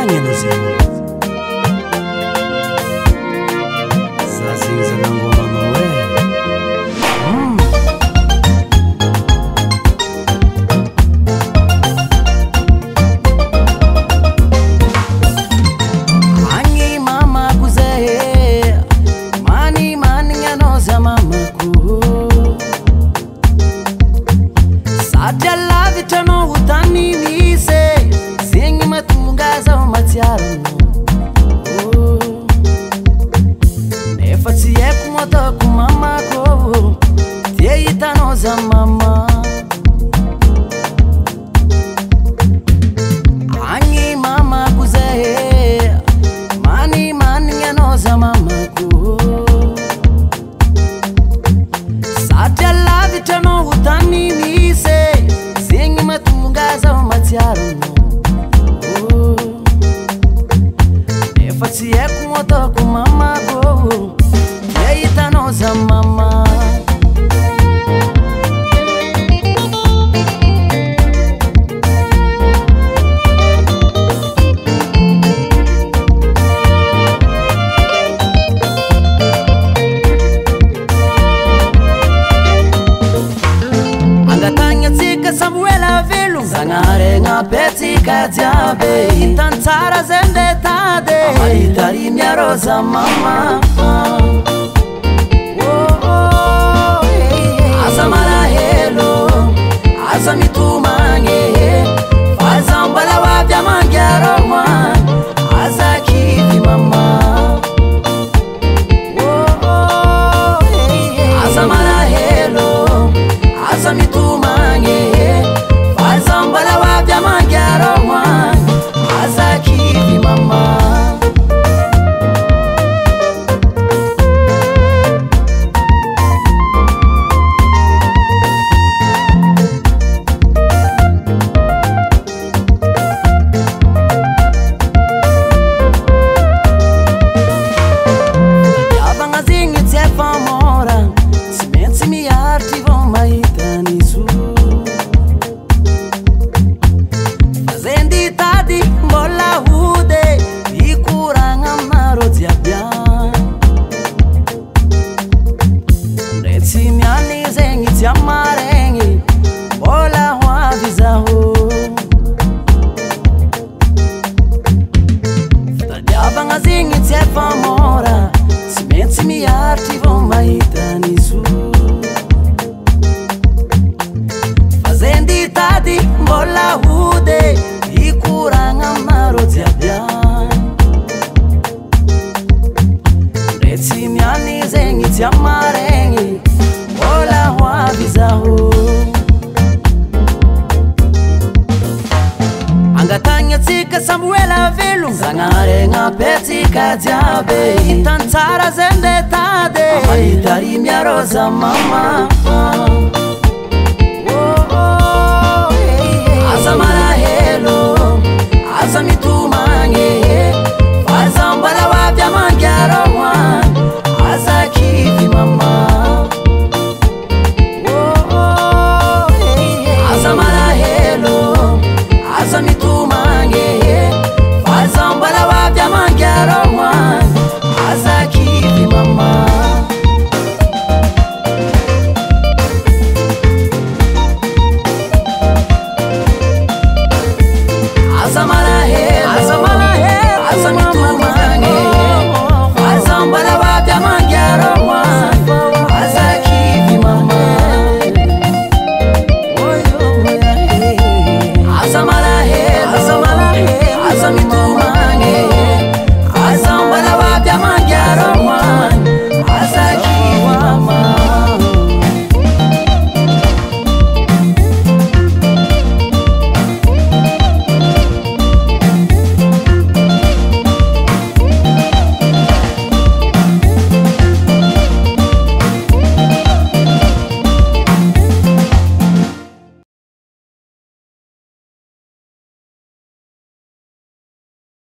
Agny anao zegny za zegny zanangomanao Agny mamako zay mani anao za mamako sady alavitra anao ho tany misy zegny mahatonga zaho matsiaro nefa tsy haiko mo ataoko mamako dia hitanao za mama agny mamako zay mani anao za mamako sady alavitra anao ho tany misy zegny mahatonga zaho matsiaro nefa tsy haiko mo ataoko mamako dia hitanao za mama Samuela velo Zangaregna petsika jiabe Hitan tsara zende tade Ahitari miaro za mama Aza marahelo Aza mitumange Faza mbala wapya mangiaro man Aza kivi mama Aza marahelo Aza mitumange Fazambala wapya mangiaro man Aza kivi mama Yavagna zegny tsy efa mora Tsy maintsy miarity vao mahita niso mbola hode ikoragna aminareo jiaby ndre tsy miany zegny tsy amaregny mbola ho avy zaho fitadiavagna zegny tsy efa mora tsy maintsy miaritry vao mahita niso fa zendy tady mbola hode ikoragna aminareo jiaby ndre tsy miany zegny tsy amaregny mbola ho avy zaho angatagny atsika Samuela velo Zangaregna petsika jiabe Hitan tsara zende tade Ahitari miaro za mama